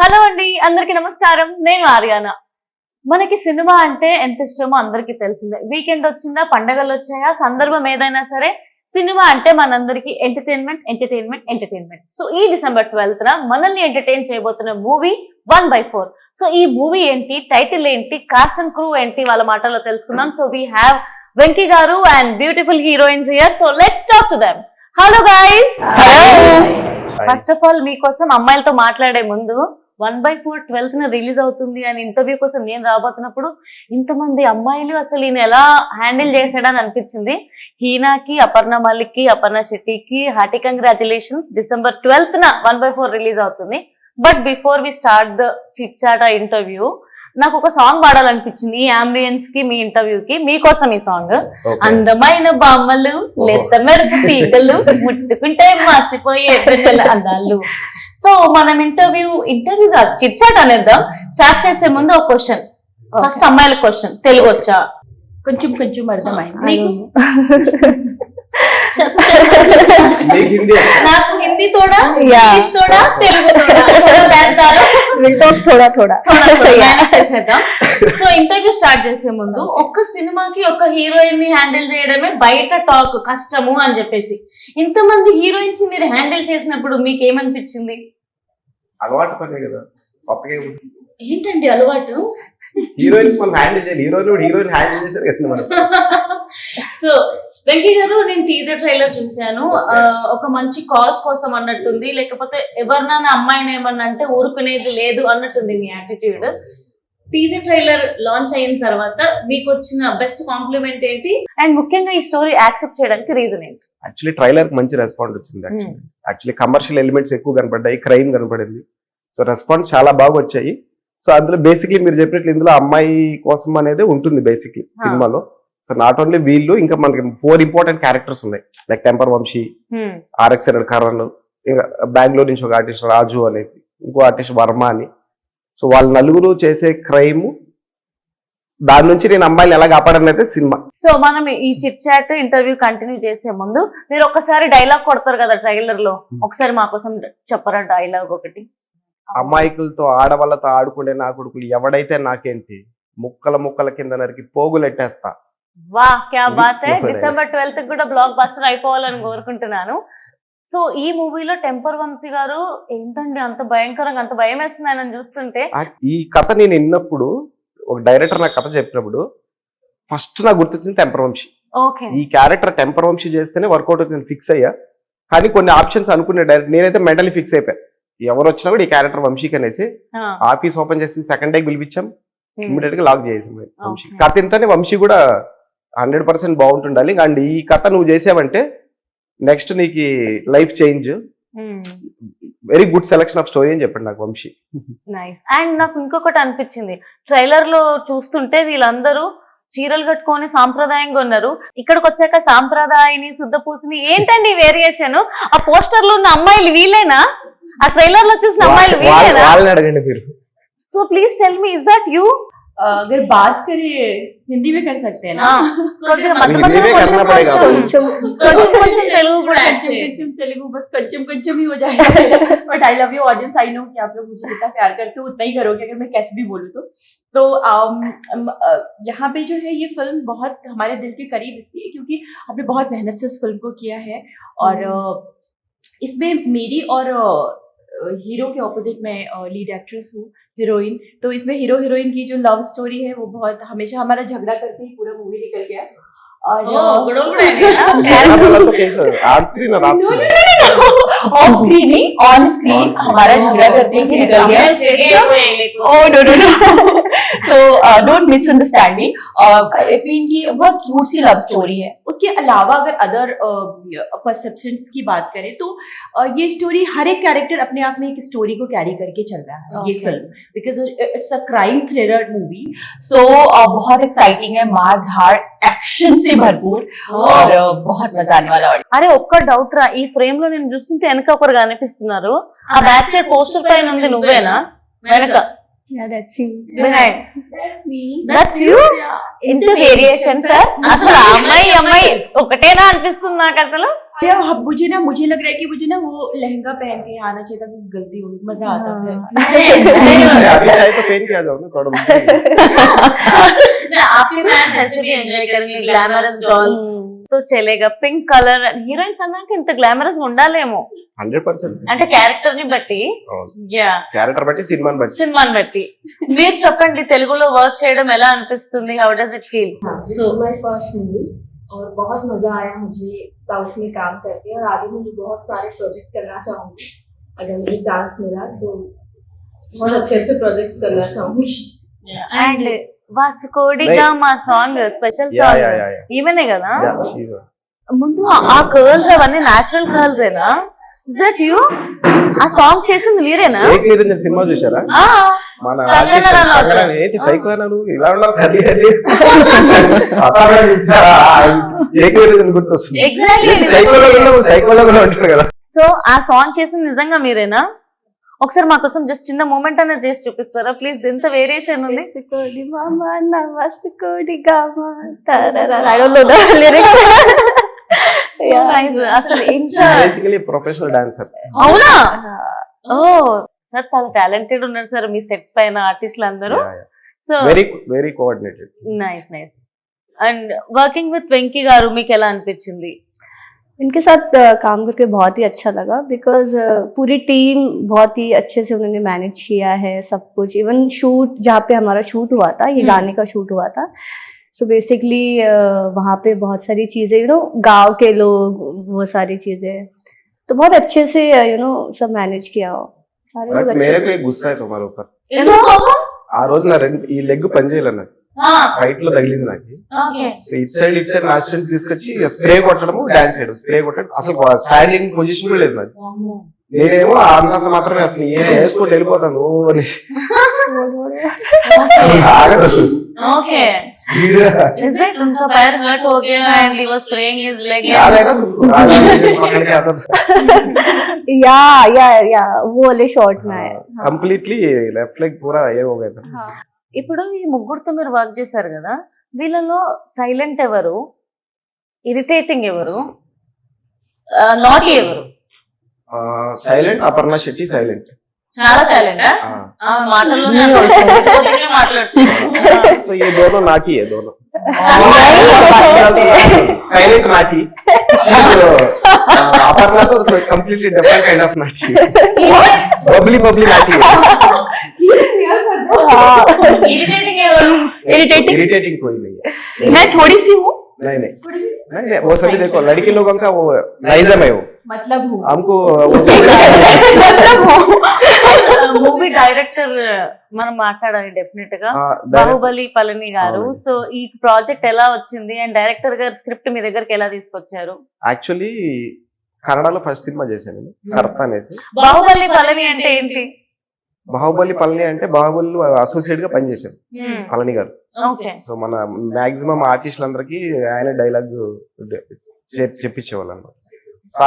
Hello అండి, అందరికి నమస్కారం. నేను ఆర్యానా. మనకి సినిమా అంటే ఎంత ఇష్టమో అందరికీ తెలిసిందే. వీకెండ్ వచ్చిందా, పండగలు వచ్చాయా, సందర్భం ఏదైనా సరే సినిమా అంటే మనందరికి ఎంటర్టైన్మెంట్ ఎంటర్టైన్మెంట్ ఎంటర్టైన్మెంట్. సో ఈ December 12th మనల్ని ఎంటర్టైన్ చేయబోతున్న మూవీ 1/4. సో ఈ మూవీ ఏంటి, టైటిల్ ఏంటి, కాస్ట్ అండ్ క్రూ ఏంటి, వాళ్ళ మాటల్లో తెలుసుకుందాం. సో వీ హ్యావ్ వెంకీ గారు and beautiful heroines here. So let's talk to them. Hello guys. First of all మీకోసం అమ్మాయిలతో మాట్లాడే ముందు 1/4 12th రిలీజ్ అవుతుంది అని ఇంటర్వ్యూ కోసం నేను రాబోతున్నప్పుడు ఇంతమంది అమ్మాయిలు అసలు ఈయన ఎలా హ్యాండిల్ చేశాడని అనిపించింది. హీనాకి, అపర్ణ మల్లిక్కి, అపర్ణ శెట్టికి hearty congratulations. December 12th 1/4 release అవుతుంది. But before we start the chit chat interview, నాకు ఒక సాంగ్ పాడాలనిపించింది ఈ అంబియన్స్ కి, మీ ఇంటర్వ్యూకి. మీకోసం ఈ సాంగ్. అందమైన బామ్మలు, లేత మెరుపు తీగలు, ముట్టుకుంటే మాసిపోయే అందాలు. సో మనం ఇంటర్వ్యూ చిట్ చాట్ అనేద్దాం. స్టార్ట్ చేసే ముందు ఒక క్వశ్చన్. ఫస్ట్ అమ్మాయిల క్వశ్చన్. తెలుగు వచ్చా? కొంచెం కొంచెం అర్థమైంది. నాకు హిందీ తోడా, ఇంగ్లీష్ తోడా, తెలుగు తోడా చేసేద్దాం. సో ఇంటర్వ్యూ స్టార్ట్ చేసే ముందు ఒక్క సినిమాకి ఒక హీరోయిన్ ని హ్యాండిల్ చేయడమే బయట టాక్ కష్టము అని చెప్పేసి, ఇంతమంది హీరోయిన్స్ ని మీరు హ్యాండిల్ చేసినప్పుడు మీకు ఏమనిపించింది? అలవాటు పనే కదా. ఏంటండి అలవాటు? హీరోయిన్స్ మనం హ్యాండిల్ చేయాలి, హీరోయిన్ హ్యాండిల్ చేశారు కదా మనం. సో వెంకీ గారు, నేను టీజర్ ట్రైలర్ చూశాను. ఒక మంచి కాజ్ కోసం అన్నట్టుంది, లేకపోతే ఎవరినైనా అమ్మాయిని ఏమన్నా అంటే ఊరుకునేది లేదు అన్నట్టుంది మీ యాటిట్యూడ్. టీజర్ ట్రైలర్ లాంచ్ అయిన తర్వాత మీకు వచ్చిన బెస్ట్ కాంప్లిమెంట్ ఏంటి, అండ్ ముఖ్యంగా ఈ స్టోరీ యాక్సెప్ట్ చేయడానికి రీజన్ ఏంటి? యాక్చువల్లీ ట్రైలర్ కి మంచి రెస్పాన్స్ వచ్చింది. యాక్చువల్లీ కమర్షియల్ ఎలిమెంట్స్ ఎక్కువ కనపడ్డాయి, క్రైమ్ కనపడింది. సో రెస్పాన్స్ చాలా బాగా వచ్చాయి. సో అందులో బేసిక్లీ మీరు చెప్పినట్లు ఇందులో అమ్మాయి కోసం అనేది ఉంటుంది బేసిక్లీ సినిమాలో. సో నాట్ ఓన్లీ వీళ్ళు, ఇంకా మనకి 4 ఇంపార్టెంట్ క్యారెక్టర్స్ ఉన్నాయి. Like temper Vamsi, RX Karan, ఇంకా బెంగళూరు నుంచి ఒక ఆర్టిస్ట్ రాజు అనేసి, ఇంకో ఆర్టిస్ట్ వర్మ అని. సో వాళ్ళ నలుగురు చేసే క్రైమ్, దాని నుంచి నేను అమ్మాయిలు ఎలా కాపాడనైతే సినిమా. సో మనం ఈ చిట్ చాట్ ఇంటర్వ్యూ కంటిన్యూ చేసే ముందు మీరు ఒకసారి డైలాగ్ కొడతారు కదా ట్రైలర్ లో, ఒకసారి మా కోసం చెప్పరా డైలాగ్ ఒకటి? అమాయకులతో ఆడవాళ్ళతో ఆడుకునే నా కొడుకులు ఎవడైతే నాకేంటి, ముక్కల ముక్కల కింద నరికి పోగులెట్టేస్తా. వా, క్యా బాత్ హై. December 12th కూడా బ్లాక్ బస్టర్ అయిపోవాలని కోరుకుంటున్నాను. సో ఈ మూవీలో టెంపర్ వంశీ గారు ఏంటండి అంత భయంకరంగా, అంత భయం వేస్తుంది ఆయన చూస్తుంటే. ఈ కథ నేను విన్నప్పుడు, ఒక డైరెక్టర్ నాకు కథ చెప్పినప్పుడు ఫస్ట్ నాకు గుర్తొచ్చింది టెంపర్ వంశీ. ఈ క్యారెక్టర్ టెంపర్ వంశీ చేస్తేనే వర్కౌట్ అవుతుంది ఫిక్స్ అయ్యా. కానీ కొన్ని ఆప్షన్స్ అనుకునే డైరెక్ట్ నేనైతే మెంటలీ ఫిక్స్ అయిపోయా. ఎవరు వచ్చినా కూడా ఈ క్యారెక్టర్ వంశీకి అనేసి ఆఫీస్ ఓపెన్ చేసి సెకండ్ డే పిలిపించాం, ఇమీడియట్ గా లాక్ చేసాం వంశీ. కథ ఇంతనే వంశీ కూడా 100% బాగుంటుండాలి. అండ్ ఈ కథ నువ్వు చేసావంటే నెక్స్ట్ నీకు life change, very good selection of story అని చెప్పండి నాకు వంశీ. నైస్. అండ్ నాకు ఇంకొకటి అనిపించింది, ట్రైలర్ లో చూస్తుంటే వీళ్ళందరూ చీరలు కట్టుకొని సాంప్రదాయంగా ఉన్నారు. ఇక్కడికి వచ్చాక సాంప్రదాయని, శుద్ధ పూసిని, ఏంటండి వేరియేషన్? ఆ పోస్టర్ లో ఉన్న అమ్మాయిలు వీళ్ళేనా? ఆ ట్రైలర్ లో చూసిన అమ్మాయిలు వీళ్ళేనా? వాళ్ళని అడగండి మీరు. So please tell me, is that you? अगर बात करें हिंदी में कर सकते हैं ना? तेलुगु बस कंचम कंचम ही हो जाएगा. But I love you audience. I know कि आप लोग मुझे जितना प्यार करते हो उतना ही करोगे अगर मैं कैसे भी बोलूँ तो यहाँ पे जो है ये फिल्म बहुत हमारे दिल के करीब इसलिए क्योंकि आपने बहुत मेहनत से इस फिल्म को किया है. और इसमें मेरी और हीरो के ऑपोजिट में लीड एक्ट्रेस हूँ, हीरोइन. तो इसमें हीरो हीरोइन की जो लव स्टोरी है वो बहुत, हमेशा हमारा झगड़ा करके ही पूरा मूवी निकल गया. और ऑफ स्क्रीन नहीं, ऑन स्क्रीन हमारा झगड़ा करते ही निकल गया. तो डोंट मिसअंडरस्टैंड मी. इनकी बहुत क्यूट सी लव स्टोरी है. उसके अलावा अगर अदर परसेप्शंस की बात करें तो ये स्टोरी, हर एक कैरेक्टर अपने आप में एक स्टोरी को कैरी करके चल रहा है. ये film because it's a crime thriller movie. So बहुत एक्साइटिंग है, मार धाड़ एक्शन से भरपूर और बहुत मजा आने वाला. అరే ఒక్క డౌట్ రా, ఈ ఫ్రేమ్ లో నేను చూస్తుంటే వెనక ఒకరు కనిపిస్తున్నారు. ఆ బ్యాక్ సైడ్ పోస్టర్ పైన ఉంది, నువ్వేనా? వెనక Yeah, that's you. Behind. That's me. That's you? ఇంత వేరియేషన్ సార్ అసలు ఆ అమ్మాయి ఒకటేనా అనిపిస్తుంది నాకు అసలు. या मुझे लग रहा है कि मुझे ना वो लहंगा पहन के आना चाहिए था, वो गलती हो गई, मजा आता फिर। अभी चाहे तो पहन के आ जाओ ना थोड़ा आपके फैंस ऐसे भी एंजॉय करेंगे ग्लैमरस डॉल तो चलेगा. పింక్ కలర్ హీరోయిన్స్ అన్నాక ఇంత గ్లామరస్ ఉండాలేమో 100%. అంటే క్యారెక్టర్ ని బట్టి. యా, క్యారెక్టర్ బట్టి సినిమాని బట్టి. మీరు చెప్పండి, తెలుగులో వర్క్ చేయడం ఎలా అనిపిస్తుంది? How does it feel? So my first movie और बहुत मजा आया मुझे साउथ में काम करके, और आगे मुझे बहुत सारे प्रोजेक्ट करना चाहूंगी अगर मुझे चांस मिला तो बहुत अच्छे अच्छे प्रोजेक्ट करना चाहूंगी। అండ్ వాసుకోడిగా మా సాంగ్ స్పెషల్ సాంగ్ ఈమెనే కదా. ముందు ఆ కర్ల్స్ అవన్నీ నేచురల్ కర్ల్స్ ఏనా? Is that you? ఆ సాంగ్ చేసింది మీరేనా? సినిమా చూసారా? మన కంగనా ఏంటి సైకోనాలు ఇలా ఉన్నారు గుర్తొస్తుంది. సైకోలో కూడా ఉంటారు కదా. సో ఆ సాంగ్ చేసింది నిజంగా మీరేనా? ఒకసారి మా కోసం జస్ట్ చిన్న మూమెంట్ అనేది చేసి చూపిస్తారా ప్లీజ్? ఎంత వేరియేషన్ ఉంది. వాసుకోడి మామ నా వాసుకోడి గామ తరర. I don't know the lyrics. So nice. అసలు ఇంత బేసికలీ ప్రొఫెషనల్ డాన్సర్. అవునా? ఓ సార్ చాలా టాలెంటెడ్ ఉన్నారు సార్ మీ సెట్స్ పైన ఆర్టిస్టులు అందరూ. So very coordinated. Nice. And working with Venky గారు మీకు ఎలా అనిపించింది? इनके साथ काम करके बहुत ही अच्छा लगा बिकॉज पूरी टीम बहुत ही अच्छे से उन्होंने मैनेज किया है सब कुछ. इवन शूट जहाँ पे हमारा शूट हुआ था, ये गाने का शूट हुआ था, सो बेसिकली वहाँ पे बहुत सारी चीजें गांव के लोग वो सारी चीजें तो बहुत अच्छे से सब मैनेज किया हो सारे लोग अच्छे. मेरे को एक गुस्सा है तुम्हारे ऊपर. ఆ రోజు నా ఈ లెగ్ పని చేయాలన్నా ఫైట్ లో తగిలింది నాకు. ఇటు సైడ్ నా స్ట్రెంత్ తీసుకొచ్చి స్ప్రే కొట్టడము డాన్స్ చేయడం, స్ప్రే కొట్టడం, అసలు స్టాండింగ్ పొజిషన్ కూడా లేదు నాకు. నేనేమో అంతంత మాత్రమే అసలు వేసుకుంటూ వెళ్ళిపోతాను. ఆగదు అసలు. या वो वाले शॉट में కంప్లీట్లీ లెఫ్ట్ లెగ్ పూరా ఏ हो गया था. ఇప్పుడు ఈ ముగ్గురుతో మీరు వర్క్ చేశారు కదా, వీళ్ళలో సైలెంట్ ఎవరు, ఇరిటేటింగ్ ఎవరు, నాటీ ఎవరు? సైలెంట్ అపర్ణ శెట్టి సైలెంట్, చాలా సైలెంట్. సో ये दोनों नाटी है दोनों. साइलेंट नाटी, अपर्णा तो completely different kind of Nati, bubbly नाटी है. इरिटेटिंग कोई नहीं है. मैं थोड़ी सी हूँ. नहीं वो सभी देखो लड़की लोगों का वो नाइजम है, वो मतलब हूँ हमको మూవీ డైరెక్టర్ మనం మాట్లాడాలి డెఫినెట్ గా. బాహుబలి పళని గారు, సో ఈ ప్రాజెక్ట్ ఎలా వచ్చింది అండ్ డైరెక్టర్ గారు స్క్రిప్ట్ మీ దగ్గరికి ఎలా తీసుకొచ్చారు? యాక్చువల్లీ కన్నడలో ఫస్ట్ సినిమా చేశాను కర్త అనేసి. బాహుబలి పళని అంటే ఏంటి? బాహుబలి పళని అంటే బాహుబలి అసోసియేట్ గా పనిచేశాను పళని గారు. సో మన మాక్సిమం ఆర్టిస్టులందరికీ ఆయన డైలాగ్ చెప్పించేవాళ్ళు అన్నమాట.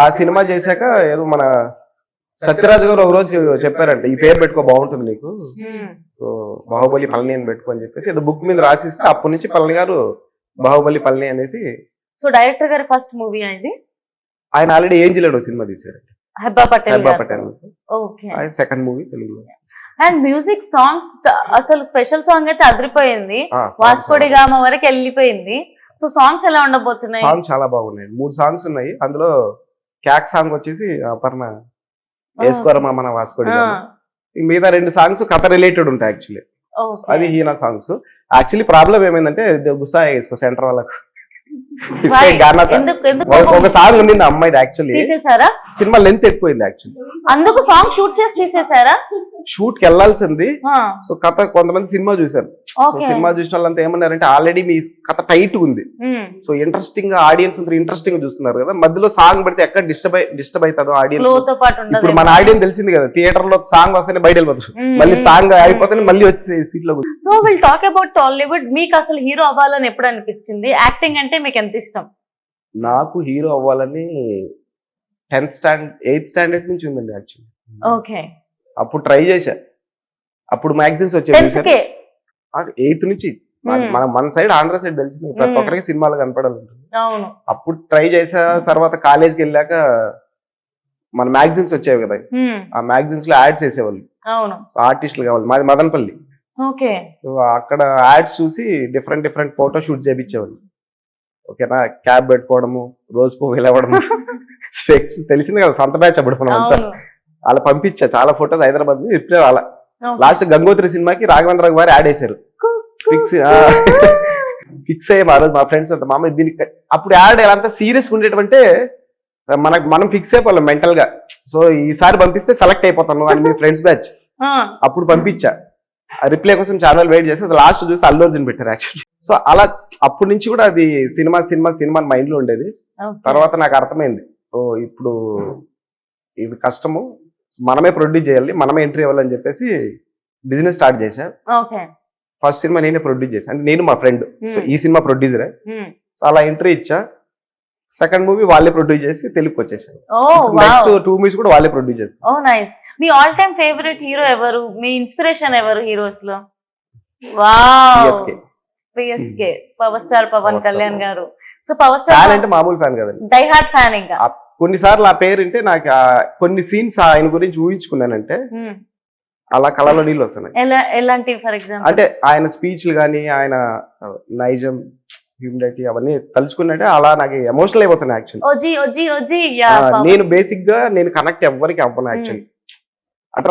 ఆ సినిమా చేశాక ఏదో మన సత్యరాజు గారు ఒక రోజు చెప్పారంట, ఈ పేరు పెట్టుకో బాగుంటుంది నీకు, సో బాహుబలి పళని అని పెట్టుకో అని చెప్పేసి ఏదో బుక్ మీద రాసిస్తే అప్పటి నుంచి పళని గారు బాహుబలి పళని అనేసి. సో డైరెక్టర్ గారి ఫస్ట్ మూవీ అయింది. ఆయన ఆల్రెడీ ఏంజిల్ సినిమా తీశారు, హెబ్బా పటేల్. ఆయన సెకండ్ మూవీ తెలుగులో. అండ్ మ్యూజిక్ సాంగ్స్ అసలు స్పెషల్ సాంగ్ అయితే అదిరిపోయింది, వాస్కోడి గామ వరకు వెళ్ళిపోయింది. సో సాంగ్స్ ఎలా ఉండబోతున్నాయి? సాంగ్స్ చాలా బాగున్నాయి, 3 సాంగ్స్ ఉన్నాయి. అందులో క్యాక్ సాంగ్ వచ్చేసి అపర్ణ వేసుకోరమా మన వాస్కోడి గామ. మిగతా 2 సాంగ్స్ కథ రిలేటెడ్ ఉంటాయి యాక్చువల్లీ, అది హీనా సాంగ్స్. యాక్చువల్లీ ప్రాబ్లం ఏమైందంటే గుస్సా వేసుకో సెంటర్ వాళ్ళకు ఒక సాంగ్ ఉంది అమ్మాయి యాక్చువల్లీ తీసేసారా? సినిమా లెంత్ ఎక్కువైంది యాక్చువల్లీ, అందుకు సాంగ్ షూట్ చేసి తీసేసారా? షూట్ కి వెళ్లాల్సింది. సో కథ కొంతమంది సినిమా చూసారు, సినిమా చూసిన వాళ్ళంతా ఏమన్నారంటే ఆల్రెడీ మీ కథ టైట్ ఉంది, సో ఇంట్రెస్టింగ్ గా ఆడియన్స్ అందరూ ఇంట్రెస్టింగ్ గా చూస్తున్నారు కదా, మధ్యలో సాంగ్ పెడితే ఎక్కడ డిస్టర్బ్ అవుతారో ఆడియన్స్. ఇప్పుడు మన ఆడియన్స్ తెలిసింది కదా, థియేటర్ లో సాంగ్ వస్తేనే బయట వెళ్ళిపోతారు, మళ్ళీ సాంగ్ అయిపోతే మళ్ళీ వచ్చి సీట్ లో. So will talk about Tollywood. మీకు అసలు హీరో అవ్వాలని ఎప్పుడు అనిపించింది? యాక్టింగ్ అంటే మీకు ఎంత ఇష్టం? నాకు హీరో అవ్వాలని 8th స్టాండర్డ్ నుంచి ఉందండి యాక్చువల్లీ. ఓకే, అప్పుడు ట్రై చేశా, అప్పుడు మ్యాగజైన్స్ వచ్చేవి 10th చూసారు కే 8th నుంచి మన సైడ్ ఆంధ్ర సైడ్ తెలిసింది ప్రతి ఒక్కరికి సినిమాలు కనపడాలి అవును అప్పుడు ట్రై చేసా తర్వాత కాలేజ్కి వెళ్ళాక మన మ్యాగజైన్స్ వచ్చేవి కదా ఆ మ్యాగజైన్స్ లో యాడ్స్ వేసేవాళ్ళు అవును ఆర్టిస్టులు కావాలి మాది మదనపల్లి ఓకే సో అక్కడ యాడ్స్ చూసి డిఫరెంట్ ఫోటో షూట్ చేయించేవాళ్ళు ఓకేనా క్యాబ్ పెట్టుకోవడము రోజు పువ్వు ఇవ్వడము స్పెక్స్ తెలిసింది కదా సంత బ్యాచ్ అప్పుడు మనం అంతా అవును అలా పంపించా చాలా ఫోటోస్ హైదరాబాద్ ఇప్పుడే అలా Okay. లాస్ట్ గంగోత్రి సినిమాకి రాఘవేంద్ర గారు యాడ్ వేశారు ఫిక్స్ అయ్యే ఆ రోజు మా ఫ్రెండ్స్ అంతా మామ దీనికి అప్పుడు యాడ్ ఎలా అంతా సీరియస్ ఉండేటంటే మనం ఫిక్స్ అయిపోవాలి మెంటల్ గా సో ఈసారి పంపిస్తే సెలెక్ట్ అయిపోతాను అని మీ ఫ్రెండ్స్ బ్యాచ్ అప్పుడు పంపించా రిప్లై కోసం ఛానల్ వెయిట్ చేస్తే లాస్ట్ చూసి అల్లు అర్జున్ పెట్టారు యాక్చువల్లీ సో అలా అప్పటి నుంచి కూడా అది సినిమా మైండ్ లో ఉండేది తర్వాత నాకు అర్థమైంది ఓ ఇప్పుడు ఇది కష్టము మనమే ప్రొడ్యూస్ చేయాలి మనమే ఎంట్రీ ఇవ్వాలని చెప్పేసి బిజినెస్ స్టార్ట్ చేశా ఓకే ఫస్ట్ సినిమా నేనే ప్రొడ్యూస్ చేశాను అంటే నేను మా ఫ్రెండ్ సో ఈ సినిమా ప్రొడ్యూసరే సో అలా ఎంట్రీ ఇచ్చా సెకండ్ మూవీ వాళ్ళే ప్రొడ్యూస్ చేసి తెలుగుకి వచ్చేసాను నెక్స్ట్ 2 మూవీస్ కూడా వాళ్ళే ప్రొడ్యూస్ చేస్తారు ఓ నైస్ మీ ఆల్ టైమ్ ఫేవరెట్ హీరో ఎవరు మీ ఇన్స్పిరేషన్ ఎవరు హీరోస్ లో wow PSK power star Pawan Kalyan garu so power fan star అంటే మామూలు ఫ్యాన్ కదండి డై హార్ట్ ఫ్యాన్ ఇంకా కొన్నిసార్లు ఆ పేరు అంటే నాకు కొన్ని సీన్స్ ఆయన గురించి ఊహించుకున్నానంటే అలా కళలో నీళ్ళు వస్తున్నాయి ఎలాంటి ఫర్ ఎగ్జాంపుల్ అంటే ఆయన స్పీచ్లు కానీ ఆయన నైజం హ్యూమిలిటీ అవన్నీ తలుచుకున్నట్టే అలా నాకు ఎమోషనల్ అయిపోతున్నాయి యాక్చువల్లీ ఓజీ ఓజీ ఓజీ నేను బేసిక్ గా నేను కనెక్ట్ ఎవ్వరికి అవ్వను యాక్చువల్లీ అంటే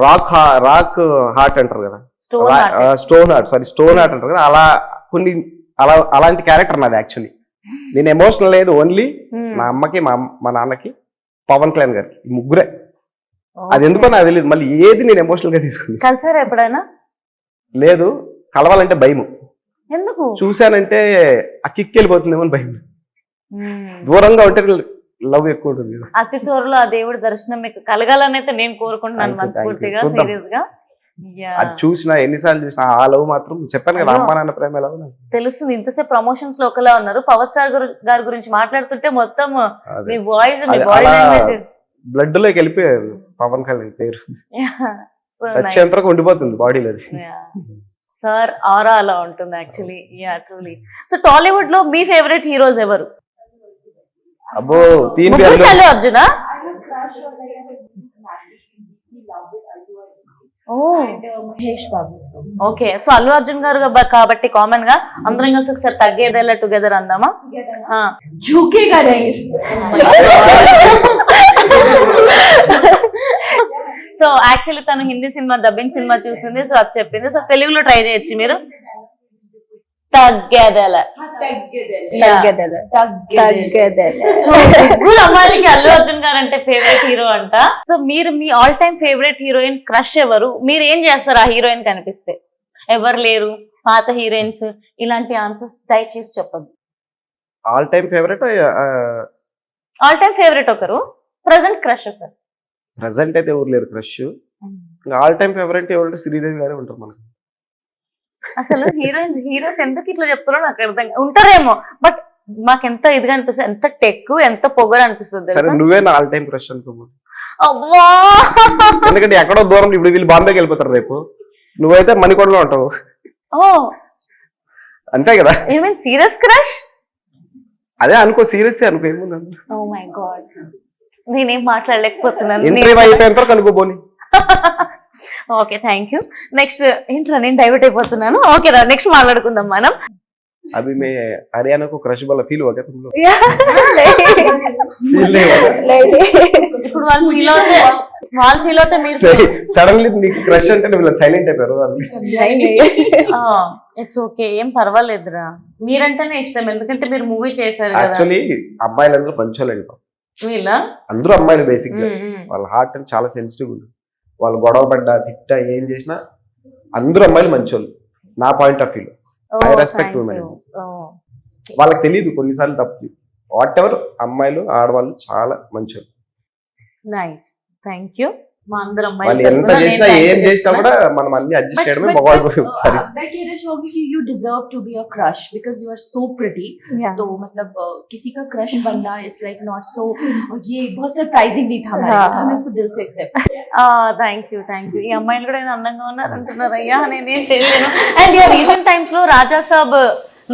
రాక్ హార్ట్ అంటారు కదా స్టోన్ హార్ట్ అంటారు కదా అలా కొన్ని అలాంటి క్యారెక్టర్ నాది యాక్చువల్లీ నేను ఎమోషనల్ లేదు ఓన్లీ మా అమ్మకి మా నాన్నకి పవన్ కళ్యాణ్ గారికి ఈ ముగ్గురే అది ఎందుకో నాకు తెలియదు మళ్ళీ ఏది నేను ఎమోషనల్ గా తీసుకుని కలిసారా ఎప్పుడైనా లేదు కలవాలంటే భయము ఎందుకు చూశానంటే ఆ కిక్ వెళ్ళిపోతుందేమో అని భయం దూరంగా ఉంటే లవ్ ఎక్కువ ఉంటుంది అతి త్వరలో ఆ దేవుడి దర్శనం మీకు కలగాలని అయితే నేను కోరుకుంటున్నాను మనస్ఫూర్తిగా సీరియస్ గా అది చూసినా ఎన్నిసార్లు చూసినా ఆ లవ్ మాత్రం చెప్పాను కదా అమ్మా నాన్న ప్రేమ లవ్ తెలుస్తుంది ఇంతసేపు ప్రమోషన్స్ లో ఒకలా ఉన్నారు పవర్ స్టార్ గారి గురించి మాట్లాడుతుంటే మొత్తం మీ వాయిస్ మీ బాడీ లాంగ్వేజ్ బ్లడ్ లోకి వెళ్ళిపోయారు పవన్ కళ్యాణ్ పేరు చచ్చేంతరకు ఉండిపోతుంది బాడీలో సార్ ఆరా అలా ఉంటుంది actually yeah truly so Tollywood లో మీ ఫేవరెట్ హీరోస్ ఎవరు అబ్బో అల్లు అర్జునా మహేష్ బాబు ఓకే సో అల్లు అర్జున్ గారు కాబట్టి కామన్ గా అందరం కలిసి ఒకసారి తగ్గేదేలా టుగెదర్ అందామా झुकेगा नहीं సో యాక్చువల్లీ తను హిందీ సినిమా డబ్బింగ్ సినిమా చూసింది సో అది చెప్పింది సో తెలుగులో ట్రై చేయొచ్చు మీరు తగ్గేదేల సో ముగ్గురు అమ్మాయిలకి అల్లు అర్జున్ గారు అంటే ఫేవరెట్ హీరో అంట సో మీరు మీ all time favourite heroine crush ఎవరు మీరు ఏం చేస్తారు ఆ హీరోయిన్ కనిపిస్తే ఎవరు లేరు పాత హీరోయిన్స్ ఇలాంటి ఆన్సర్స్ దయచేసి చెప్పండి all time favourite all time favourite ఒకరు ప్రజెంట్ క్రష్ ఒకరు ప్రెసెంట్ అయితే ఎవరు లేరు క్రష్ ఆల్ టైమ్ ఫేవరెట్ ఎవరంటే శ్రీదేవి గారే ఉంటారు మనకు అసలు హీరోస్ ఎందుకు ఇట్లా చెప్తారో నాకు అర్థం ఉంటారేమో బట్ మాకు ఎంత ఇదిగా అనిపిస్తుంది ఎంత టెక్ ఎంత పొగరు అనిపిస్తుంది సరే నువ్వే నా ఆల్ టైమ్ క్రష్ అనుకో అవ్వా ఎందుకంటే ఎక్కడో దూరం ఇప్పుడు వీళ్ళు బాంబేకి వెళ్ళిపోతారు రేపు నువ్వైతే మణికొండలో ఉంటావు అంతే కదా యు మీన్ సీరియస్ క్రష్ అదే అనుకో సీరియస్ అనుకో ఏముంది ఓ మై గాడ్ నేనేం మాట్లాడలేకపోతున్నాను ఇంటర్వ్యూ అయిపోయేంత వరకు అనుకోబోని ఓకే థ్యాంక్ యూ నెక్స్ట్ ఏంట్రా నేను డైవర్ట్ అయిపోతున్నాను ఓకే రా నెక్స్ట్ మాట్లాడుకుందాం మనం अभी मैं हरियाणा को क्रश वाला फील हो गया तुम लोग ఇప్పుడు వాళ్ళు ఫీల్ అవుతే మీరు సడన్లీ నీకు క్రష్ అంటే వీళ్ళు సైలెంట్ అయిపోయారు ఇట్స్ ఓకే ఏం పర్వాలేదురా మీరంటేనే ఇష్టం ఎందుకంటే మీరు మూవీ చేశారు కదా యాక్చువల్లీ అబ్బాయిలందరూ పంచోలేండి వీళ్ళ అందరూ అమ్మాయిలు బేసిక్ గా వాళ్ళ హార్ట్ అని చాలా సెన్సిటివ్ ఉంది వాళ్ళు గొడవ పడ్డా తిట్టా ఏం చేసినా అందరూ అమ్మాయిలు మంచోళ్ళు నా point of view I respect women వాళ్ళకి తెలియదు కొన్నిసార్లు తప్పు వాట్ ఎవర్ అమ్మాయిలు ఆడవాళ్ళు చాలా మంచోళ్ళు నైస్ థ్యాంక్ యూ మా అందరం వాళ్ళు అమ్మాయిల ఎంత తరపున చేసినా నేను ఏం thank చేసినా చెప్తున్నా. కూడా మనం అన్ని అడ్జస్ట్ చేయడమే but, మగవాళ్ళ but, పని. मैं कहना चाहूंगी कि you deserve to be a crush because you are so pretty. Yeah. तो मतलब किसी का क्रश बनना इट्स लाइक नॉट सो, ये बहुत सरप्राइजिंग नहीं था हमारे लिए, हाँ. तो हमने उसको दिल से एक्सेप्ट థ్యాంక్ యూ ఈ అమ్మాయిలు కూడా నేను అందంగా ఉన్నారు అంటున్నారు. అయ్యా నేనేం చేయలేను. అండ్ రీసెంట్ టైమ్స్ లో రాజా సాబ్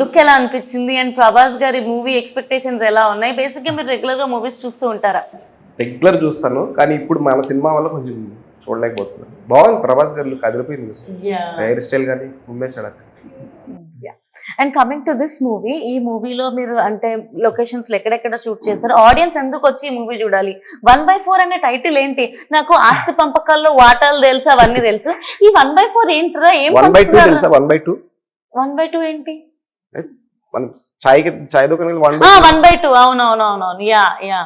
లుక్ ఎలా అనిపించింది అండ్ ప్రభాస్ గారి మూవీ ఎక్స్పెక్టేషన్స్ ఎలా ఉన్నాయి? బేసిక్ గా మీరు రెగ్యులర్ గా మూవీస్ చూస్తూ ఉంటారా? రెగ్యులర్ చూస్తాను కానీ ఇప్పుడు మన సినిమా వల్ల కొంచెం చూడలేకపోతున్నాను. బాగుంది ప్రభాస్ గారు, కదిలిపోయింది హెయిర్ స్టైల్ కానీ ఉమ్మేశాడు. And coming to this movie, ఈ మూవీలో మీరు అంటే లొకేషన్స్ ఎక్కడెక్కడ షూట్ చేస్తారు? ఆడియన్స్ ఎందుకు వచ్చి ఈ మూవీ చూడాలి? 1/4 అనే టైటిల్ ఏంటి? నాకు ఆస్తి పంపకాల్లో వాటాలు తెలుసు, అవన్నీ తెలుసు. ఈ 1/4 ఏంట్రా? ఏం 1/2 తెలుసా? 1/2 1/2 ఏంటి? మనం చాయ్ దుకాణం 1/2 అవునవునవునవును. యా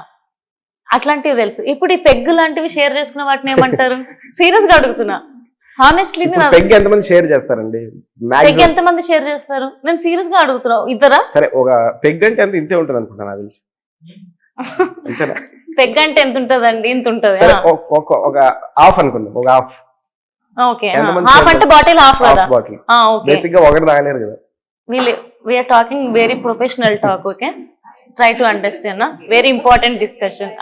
అట్లాంటివి తెలుసు. ఇప్పుడు ఈ పెగ్గు లాంటివి షేర్ చేసుకున్న వాటిని ఏమంటారు? సీరియస్ గా అడుగుతున్నా. హానెస్ట్లీ పెగ్ ఎంతమంది షేర్ చేస్తారండి? పెగ్ ఎంత మంది షేర్ చేస్తారు? నేను సీరియస్ గా అడుగుతున్నా. ఇద్దరా? సరే, ఒక పెగ్ అంటే ఎంత ఇంతే ఉంటుంది అనుకుంటాను నాకు తెలిసి. అంతేనా? పెగ్ అంటే ఎంత ఉంటదండి? ఇంత ఉంటది. సరే, ఒక హాఫ్ అనుకుందాం. ఒక హాఫ్. ఓకే, ఎంతమంది హాఫ్ అంటే బాటిల్ హాఫ్ కదా? Half bottle. ఓకే, బేసిక్ గా ఒకటి తాగలేరు కదా. We're talking very professional talk. Okay, try to understand. Very important discussion.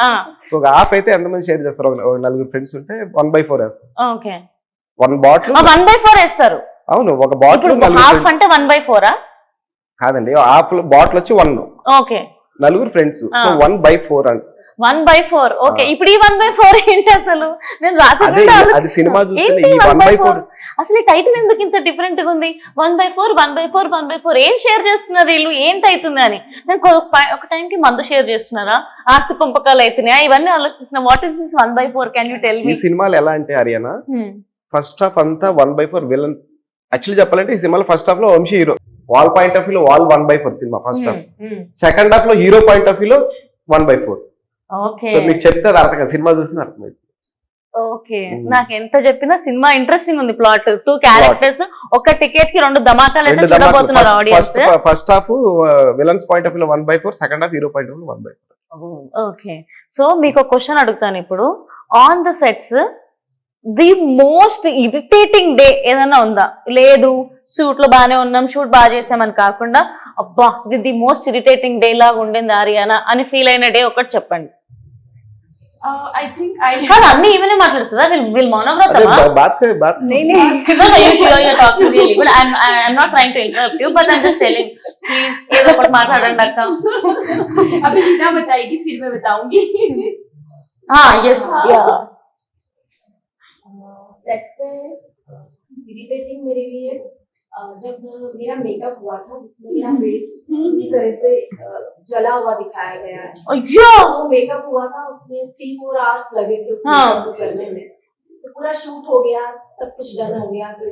ఒక హాఫ్ అయితే ఎంతమంది షేర్ చేస్తారు? ఒక నలుగురు ఫ్రెండ్స్ ఉంటే 1/4 వేస్తారు. ఓకే, 1 బాటిల్ 1/4 వేస్తారు. అవును, ఒక బాటిల్ హాఫ్ అంటే 1/4 కాదండి. హాఫ్ బాటిల్ వచ్చి 1. ఓకే, నలుగురు ఫ్రెండ్స్, సో 1/4 అంట. 1/4. ఓకే, ఇప్పుడు ఈ 1/4 ఏంటి అసలు? నేను రాత్రి అదే నుండి అది సినిమా చూస్తే ఏంటి ఈ 1/4 1/4? అసలు ఈ టైటిల్ ఎందుకు ఇంత డిఫరెంట్ గా ఉంది? 1/4 ఏం షేర్ చేస్తున్నారు వీళ్ళు? ఏంటి అవుతుంది అని నేను ఒక టైంకి మందు షేర్ చేస్తున్నారా, ఆస్తి పంపకాలు అవుతున్నాయా, ఇవన్నీ ఆలోచిస్తున్నా. What is this 1/4? Can you tell ఈ మీ? సినిమాలు ఎలా అంటే హరియానా, ఫస్ట్ హాఫ్ అంతా 1/4 విలన్. యాక్చువల్లీ చెప్పాలంటే ఈ సినిమాలో ఫస్ట్ హాఫ్ లో వంశీ హీరో, వాళ్ళ పాయింట్ ఆఫ్ వ్యూలో వాళ్ళు 1/4 cinema first half. Second half లో హీరో పాయింట్ ఆఫ్ వ్యూలో 1/4. ఓకే, మీకు చెప్తే అది అర్థం కాదు, సినిమా చూస్తే అర్థం. ఓకే, నాకు ఎంత చెప్పినా సినిమా ఇంట్రెస్టింగ్ ఉంది. ప్లాట్, 2 క్యారెక్టర్స్, ఒక టికెట్ కి 2 ధమాకాలు అయితే చూడబోతున్నారు audience. First half villains point of వ్యూలో 1/4, second half hero point of వ్యూలో 1/4. ఓకే, సో మీకు ఒక క్వశ్చన్ అడుగుతాను ఇప్పుడు. On the sets the most irritating day ఏదైనా ఉందా? లేదు షూట్ లో బాగానే ఉన్నాం, షూట్ బాగా చేసామని కాకుండా అబ్బా ఇది ది మోస్ట్ ఇరిటేటింగ్ డే లాగా ఉండింది ఆరియానా అని ఫీల్ అయిన డే ఒకటి చెప్పండి. I think I కాదు, అన్ని ఈవెనే మాట్లాడుతుందా? వీళ్ళు మౌనవ్రతమా? I'm not trying to interrupt you, but I'm just telling. Please, ఏదో ఒకటి మాట్లాడండి అక్క. अभी सीधा बताएगी फिर मैं बताऊंगी. Yes, yeah. सेट पे इरिटेटिंग मेरे लिए जब मेरा मेकअप हुआ था जिसमें मेरा फेस पूरी तरह से जला हुआ दिखाया गया है. अయ్యో, वो मेकअप हुआ था उसमें 3-4 आवर्स लगे थे उस हाँ. मेकअप को करने में. तो पूरा शूट हो गया, सब कुछ डन हो गया. फिर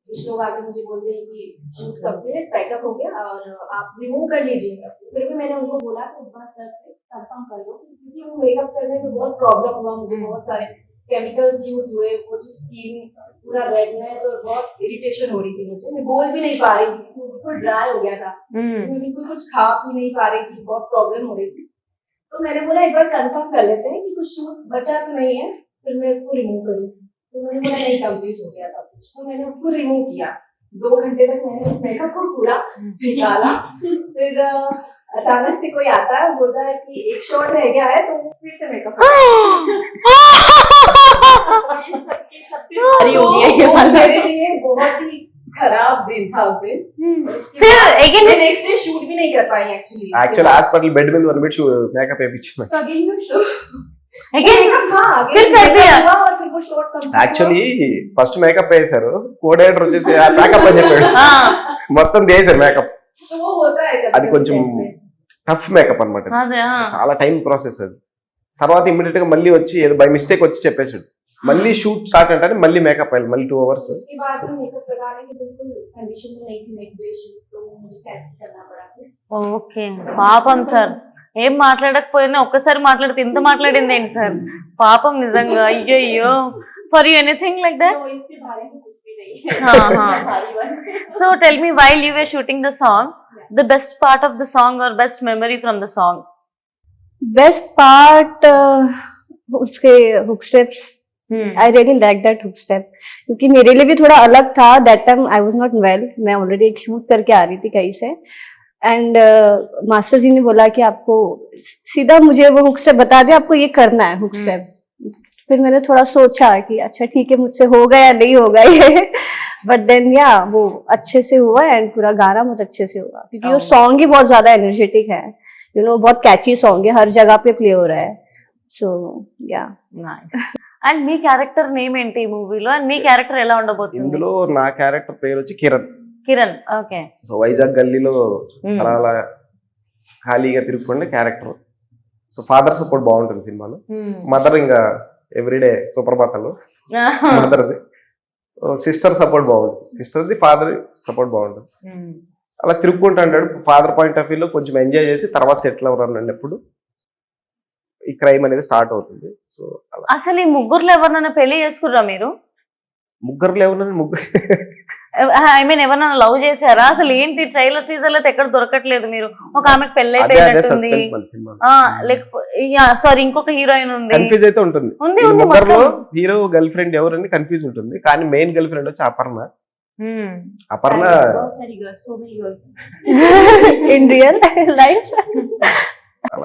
कुछ लोग आके मुझे बोलते हैं कि शूट कंप्लीट, पैकअप हो गया और आप रिमूव कर लीजिए. फिर भी मैंने उनको बोला कि एक बार करके कंफर्म कर लो, क्योंकि वो मेकअप करने में बहुत प्रॉब्लम हुआ मुझे. बहुत सारे केमिकल्स यूज हुए, वो जो स्किन पूरा रेडनेस और बहुत इरिटेशन हो रही थी मुझे. मैं बोल भी नहीं पा रही थी, बिल्कुल ड्राई हो गया था. मैं बिल्कुल कुछ खा पी नहीं पा रही थी, बहुत प्रॉब्लम हो रही थी. तो मैंने बोला एक बार कंफर्म कर लेते हैं कि कुछ शूट बचा तो नहीं है, फिर मैं उसको रिमूव करूँ. तो मैंने बोला नहीं, कंप्लीट हो गया सब कुछ. तो मैंने उसको रिमूव किया. 2 घंटे तक मैंने उस मेकअप को पूरा निकाला. फिर अचानक से कोई आता है, बोलता है कि एक शॉट रह गया है, तो फिर से मेकअप मेरे लिए बहुत ही खराब दिन था उस दिन. फिर again नेक्स्ट डे शूट भी नहीं कर पाई एक्चुअली. యాక్చువల్ హాస్పిటల్ బెడ్ మీద 1 మినిట్ మేకప్ వేయించింది. फिर कर दिया. और फिर वो shot complete. Actually first makeup వేసారు, కోఆర్డినేటర్ వచ్చేసి మేకప్ అని చెప్పాడు, మొత్తం చేశారు మేకప్. तो वो होता है कभी అది కొంచెం టఫ్ మేకప్ అన్నమాట, అదే చాలా టైం ప్రాసెస్ అది. తర్వాత ఇమ్మీడియట్ గా మళ్ళీ వచ్చి ఏదో బై మిస్టేక్ వచ్చి చెప్పేసాడు, మళ్ళీ షూట్ స్టార్ట్ అంటే మళ్ళీ మేకప్ అయ్యాలి, మళ్ళీ 2 అవర్స్. उसके बाद में मेकअप लगाने की बिल्कुल कंडीशन में नहीं थी नेक्स्ट डे शूट, तो मुझे कैंसिल करना पड़ा. ఓకే, పాపం సార్. ఏం మాట్లాడకపోయినా ఒక్కసారి మాట్లాడితే ఇంత మాట్లాడింది ఏంటి సార్? పాపం నిజంగా. అయ్యో, for you anything like that? तो इसके बारे में कुछ भी नहीं So tell me, while you were shooting the song, the best part of the song or best memory from the song? Best part उसके hook steps hmm, I really like that hook step, क्योंकि मेरे लिए भी थोड़ा अलग था that time, I was not well, मैं already एक शूट करके आ रही थी कहीं से, एंड मास्टर जी ने बोला कि आपको सीधा मुझे वो हुक स्टेप बता दिया, आपको ये करना है हुक स्टेप। फिर मैंने थोड़ा सोचा कि अच्छा ठीक है मुझसे होगा या नहीं होगा ये, बट देन या वो अच्छे से हुआ एंड पूरा गाना बहुत अच्छे से हुआ, क्योंकि वो Oh. सॉन्ग ही बहुत ज्यादा एनर्जेटिक है, यू नो बहुत कैची सॉन्ग है, हर जगह पे प्ले हो रहा है, सो या nice. And me character name ఏంటి ఈ మూవీలో, అండ్ మీ క్యారెక్టర్ ఎలా ఉండబోతుంది? ఇందులో నా క్యారెక్టర్ పేరు వచ్చి కిరణ్. కిరణ్. ఓకే. సో వైజాగ్ గల్లీలో అలా అలా ఖాళీగా తిరుగుతుండే క్యారెక్టర్. సో ఫాదర్ సపోర్ట్ బాగుంటుంది సినిమాలో. మదర్ ఇంకా ఎవ్రీడే సుప్రభాతాలు మదర్ది. సిస్టర్ సపోర్ట్ బాగుంటుంది, సిస్టర్ది ఫాదర్ సపోర్ట్ బాగుంటుంది. అలా తిరుగుకుంటూ అంటాడు. ఫాదర్ పాయింట్ ఆఫ్ వ్యూలో కొంచెం ఎంజాయ్ చేసి తర్వాత సెటిల్ అవ్వరు అన్నప్పుడు ఈ క్రైమ్ అనేది స్టార్ట్ అవుతుంది. సో అలా అసలు ఈ ముగ్గురులో ఎవరినైనా పెళ్లి చేసుకుర్రా మీరు? ముగ్గురు లేవునని ముగ్గురు ఐ మీన్ ఎవరైనా లవ్ చేశారా? అసలు ఏంటి ట్రైలర్ టీజర్ అయితే ఎక్కడ దొరకట్లేదు. మీరు ఒక ఆమెకు పెళ్లి అదే అదే అయిపోయినట్టుంది, సస్పెన్స్ మన సినిమా. లేకపోతే సారీ ఇంకొక హీరోయిన్ ఉంది. కన్ఫ్యూజ్ అయితే ఉంటుంది. ఉంది ఈ ఉంది ముగ్గురులో మొత్తం. హీరో గర్ల్ ఫ్రెండ్ ఎవరని కన్ఫ్యూజ్ ఉంటుంది, కానీ మెయిన్ గర్ల్ ఫ్రెండ్ వచ్చి అపర్ణ. Hmm. అపర్ణ बहुत सारी girls, so many girls. In real life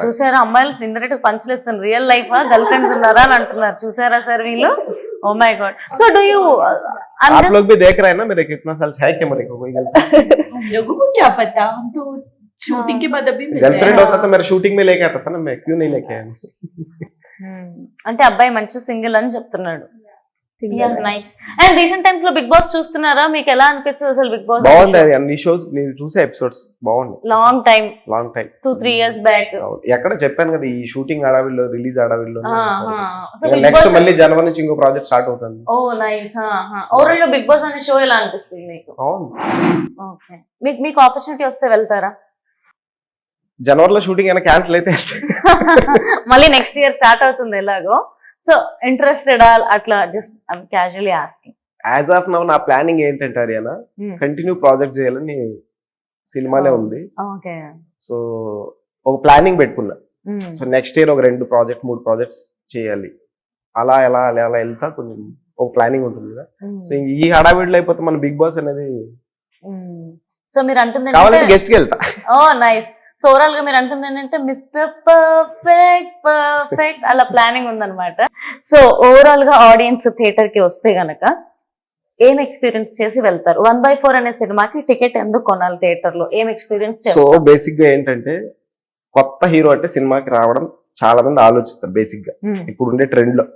చూసారా అమ్మాయిలు ఇండైరెక్ట్ పంచలేస్తారు, రియల్ లైఫ్ గర్ల్ ఫ్రెండ్స్ ఉన్నారా అని అంటున్నారు. చూసారా సార్ వీళ్ళు? Oh my God. So do you आप लोग भी देख रहे हैं ना मेरे कितना साल है क्या मेरे को कोई हम लोगों को क्या पता, हम तो शूटिंग के बाद अभी मिलते गर्लफ्रेंड हैं. होता तो मेरे शूटिंग में लेके आता था ना, मैं क्यों नहीं लेके आया? అంటే అబ్బాయి మంచి సింగిల్ అని చెప్తున్నాడు. నైస్. అండ్ రీసెంట్ టైమ్స్ లో బిగ్ బాస్ చూస్తున్నారా? మీకు ఎలా అనిపిస్తుంది అసలు బిగ్ బాస్? బాగుంది అది, అన్ని షోస్ నేను చూసే ఎపిసోడ్స్ బాగున్నాయి. Long time, long time 2-3 years back. ఎక్కడ చెప్పాను కదా, ఈ షూటింగ్ అడవిలో రిలీజ్ అడవిలో. సో బిగ్ నెక్స్ట్ బాస్, మళ్ళీ జనవరి నుంచి ఇంకో ప్రాజెక్ట్ స్టార్ట్ అవుతుంది. ఓ నైస్. ఓవరాల్ బిగ్ బాస్ అనే షో ఎలా అనిపిస్తుంది మీకు? బాగుంది. ఓకే. మీకు ఆపర్చునిటీ వస్తే వెళ్తారా? జనవరిలో షూటింగ్ అయినా క్యాన్సిల్ అయితే మళ్ళీ నెక్స్ట్ ఇయర్ స్టార్ట్ అవుతుంది ఎలాగో. సో ఇంట్రెస్టెడ్ అట్లా just casually asking. As of now నా ప్లానింగ్ ఏంటంటే హరియానా కంటిన్యూ ప్రాజెక్ట్ చేయాలని సినిమానే ఉంది. ఓకే. సో ఒక ప్లానింగ్ పెట్టుకున్నా. సో నెక్స్ట్ ఇయర్ ఒక 2 ప్రాజెక్ట్ 3 ప్రాజెక్ట్స్ చేయాలి. అలా ఎలా అలా అలా వెళ్తా కొంచెం ఒక ప్లానింగ్ ఉంటుంది కదా. సో ఈ హడావిడిలో అయిపోతే మన బిగ్ బాస్ అనేది సో మీరు అంటుంది కావాలంటే గెస్ట్ కి వెళ్తా. ఓ నైస్. సో ఓవరాల్ గా మీరు అంటుంది ఏంటంటే మిస్టర్ పర్ఫెక్ట్ పర్ఫెక్ట్ అలా ప్లానింగ్ ఉందన్నమాట. సో ఓవరాల్ గా ఆడియన్స్ థియేటర్ కి వస్తే గనక ఏం ఎక్స్పీరియన్స్ చేసి వెళ్తారు? 1/4 అనే సినిమాకి టికెట్ ఎందుకు కొనాలి థియేటర్ లో? ఏం ఎక్స్పీరియన్స్ సో చేస్తారు? బేసిక్ గా ఏంటంటే కొత్త హీరో అంటే సినిమాకి రావడం చాలా మంది ఆలోచిస్తారు బేసిక్ గా ఇప్పుడు ఉండే ట్రెండ్ లో.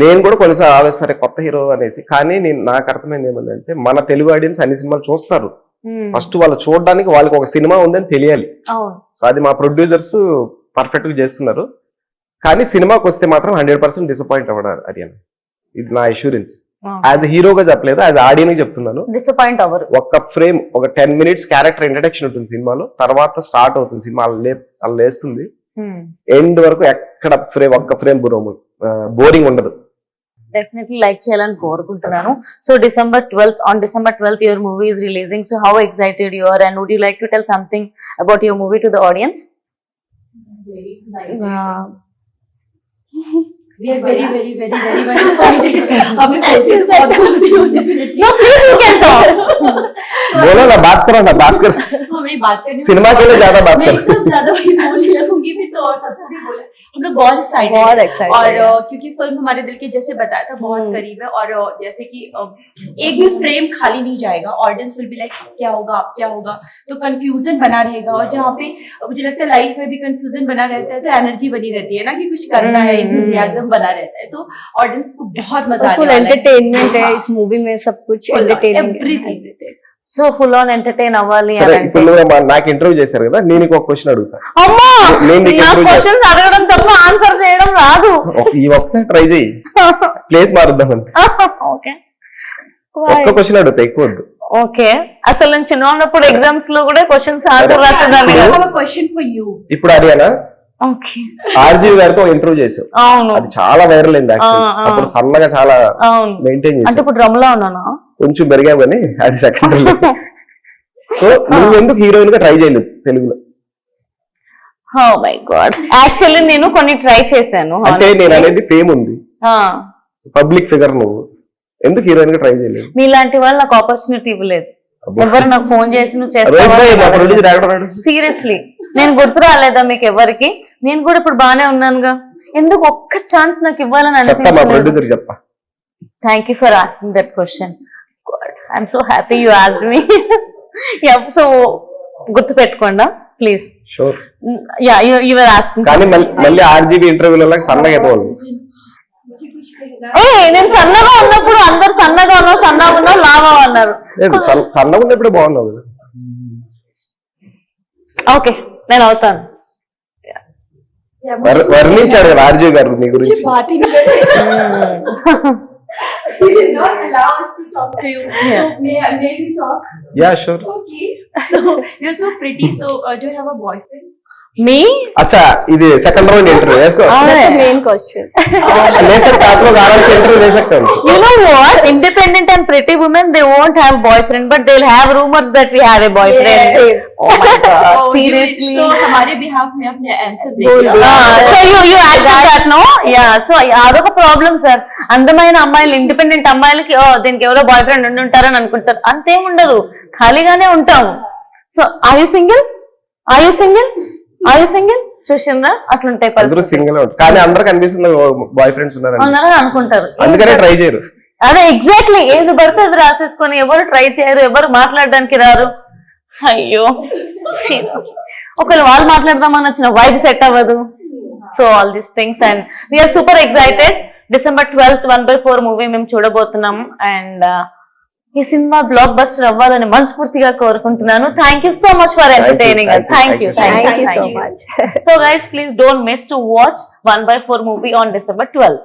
నేను కూడా కొన్నిసార్లు ఆలోచిస్తారు కొత్త హీరో అనేసి, కానీ నాకు అర్థమైంది ఏమంటే మన తెలుగు ఆడియన్స్ అన్ని సినిమాలు చూస్తారు. ఫస్ట్ వాళ్ళు చూడడానికి వాళ్ళకి ఒక సినిమా ఉందని తెలియాలి. సో అది మా ప్రొడ్యూసర్స్ పర్ఫెక్ట్ గా చేస్తున్నారు. కానీ సినిమాకి వస్తే మాత్రం 100% డిసప్పాయింట్ అవ్వడారు అది అని, ఇది నా అష్యూరెన్స్. యాజ్ హీరోగా చెప్పలేదు, యాజ్ ఆడియన్ గా చెప్తున్నాను. డిసప్పాయింట్ అవ్వరు. ఒక ఫ్రేమ్ ఒక 10 minutes క్యారెక్టర్ ఇంట్రడక్షన్ ఉంటుంది సినిమాలో, తర్వాత స్టార్ట్ అవుతుంది సినిమా, అలా లేస్తుంది ఎండ్ వరకు ఎక్కడ ఒక్క ఫ్రేమ్ బోరింగ్ ఉండదు. డెఫినెట్లీ లైక్ చేయాలని కోరుకుంటున్నాను. So December 12th your movie is releasing. So how excited you are, and would you like to tell something about your movie to the audience? Very excited. We are very very very very very excited. हमें बहुत बोलती हूँ definitely. No, please you can talk. बोलो ना, बात करो ना, बात करो. हमें बात करनी सिनेमा के लिए ज्यादा बात मैं करो. एकदम ज्यादा वही बोलने लगूंगी फिर तो और सब भी बोले. हम लोग बहुत एक्साइटेड बहुत excited और है. क्योंकि फिल्म हमारे दिल के जैसे बताया था बहुत करीब है, और जैसे कि एक Hmm. भी फ्रेम खाली नहीं जाएगा. ऑडियंस विल बी लाइक क्या होगा अब क्या होगा, तो कंफ्यूजन बना रहेगा. और जहाँ पे मुझे लगता है लाइफ में भी कंफ्यूजन बना रहता है तो एनर्जी बनी रहती है ना कि कुछ करना है, इंथुसियाज्म बना रहता है. तो ऑडियंस को बहुत मजा आने फुल वाला है. एंटरटेनमेंट है इस मूवी में, सब कुछ entertaining Everything. So full on entertain అవ్వాలి సరే, అని ఇప్పుడు నువ్వు నాకు ఇంటర్వ్యూ చేశారు కదా, నేను ఒక క్వశ్చన్ అడుగుతా. అమ్మా నేను నీకు నా interview క్వశ్చన్స్ అడగడం తప్ప ఆన్సర్ చేయడం రాదు. ఈ ఒకసారి ట్రై చేయి, ప్లేస్ మారుద్దామని. ఓకే ఒక్క క్వశ్చన్ అడుగుతా, ఎక్కువ వద్దు. ఓకే. అసలు నేను చిన్న ఉన్నప్పుడు ఎగ్జామ్స్ లో కూడా క్వశ్చన్స్ ఆన్సర్ I రాసేదాన్ని have కదా. a question for you. ఇప్పుడు హరియానా ఓకే. ఆర్జీవి గారితో ఇంటర్వ్యూ చేశావు, అవును అది చాలా వైరల్ అయింది. యాక్చువల్లీ ఆ. అప్పుడు సన్నగా చాలా అవును. మెయింటైన్ అంటే చేశావు, ఇప్పుడు డ్రమ్ లో ఉన్నానా? కొంచెం పెరిగావు కానీ అది సెకండరీ. సో నువ్వు ఎందుకు హీరోయిన్ గా ట్రై చేయలేదు తెలుగులో? ఓ మై గాడ్, యాక్చువల్లీ నేను కొన్ని ట్రై చేశాను. అంటే నేను అనేది ఫేమ్ ఉంది, పబ్లిక్ ఫిగర్, నువ్వు ఎందుకు హీరోయిన్ గా ట్రై చేయలేదు? మీలాంటి వాళ్ళు నాకు ఆపర్చునిటీ ఇవ్వలేదు. ఎవరు నాకు ఫోన్ చేసి నువ్వు రోహిత్ చేస్తావా? సీరియస్లీ నేను గుర్తు రాలేదా మీకు ఎవరికి? నేను కూడా ఇప్పుడు బానే ఉన్నానుగా, ఎందుకు ఒక్క ఛాన్స్ నాకు ఇవ్వాలని అనిపించలేదు? చెప్పా. Thank you for asking that question. I'm so happy you asked me. So గుర్తు పెట్టుకోండా please. Sure. Ya you were asking. కానీ మళ్ళీ ఆర్జీబీ ఇంటర్వ్యూలలో సన్నగా అయిపోవాలి. నేను సన్నగా ఉన్నప్పుడు అందరు సన్నగా ఉన్నావు లావా అన్నారు. సన్నగా ఉన్నప్పుడు బాగున్నావు కదా. ఓకే నేను అవుతాను. వర్ణించాడు కదా ఆర్జీ గారు మీ గురించి. He did not allow us to talk to you. Yeah. So may we talk? Yeah, sure. Okay. So you're so pretty. So do you have a boyfriend? Me? अच्छा ఇది సెకండ్ రౌండ్ ఇంటర్వ్యూ వేసుకో. That's the main question. ले सकते आप लोग आराम से interview ले सकते हो. You know what? Independent and pretty women, they won't have boyfriend, but they'll have rumors that we have a boyfriend. Yes. Oh my God. Oh, Seriously. So हमारे behalf में अपने आंसर बोल दीजिए. So you accept that, no? Yeah. So అదొక problem sir. అందమైన అమ్మాయిలు, independent అమ్మాయిలకి దీనికి ఎవరో బాయ్ ఫ్రెండ్ ఉండి ఉంటారని అనుకుంటారు. అంతేం ఉండదు, ఖాళీగానే ఉంటాము. So are you single? చూసిందా అట్లుంటాయి అందరూ పరిస్థితి. సింగిల్ కానీ అందరూ కనిపిస్తుంది బాయ్ ఫ్రెండ్స్ ఉన్నారని, ఉన్నారని అనుకుంటారు. అందుకనే ట్రై చేయరు. అదే ఎగ్జాక్ట్లీ, ఏది పడితే అది రాసేసుకొని ఎవరు ట్రై చేయరు, ఎవరు మాట్లాడడానికి రారు. అయ్యో ఒకవేళ వాళ్ళు మాట్లాడదామని వచ్చిన వైబ్ సెట్ అవ్వదు. So all these things and we're super excited. December 12th 1/4 movie మేము చూడబోతున్నాం. అండ్ ఈ సినిమా బ్లాక్ బస్టర్ అవ్వాలని మనస్ఫూర్తిగా కోరుకుంటున్నాను. Thank you so much for entertaining us. Thank you Thank you so much. So guys, please don't miss to watch 1/4 movie on December 12th.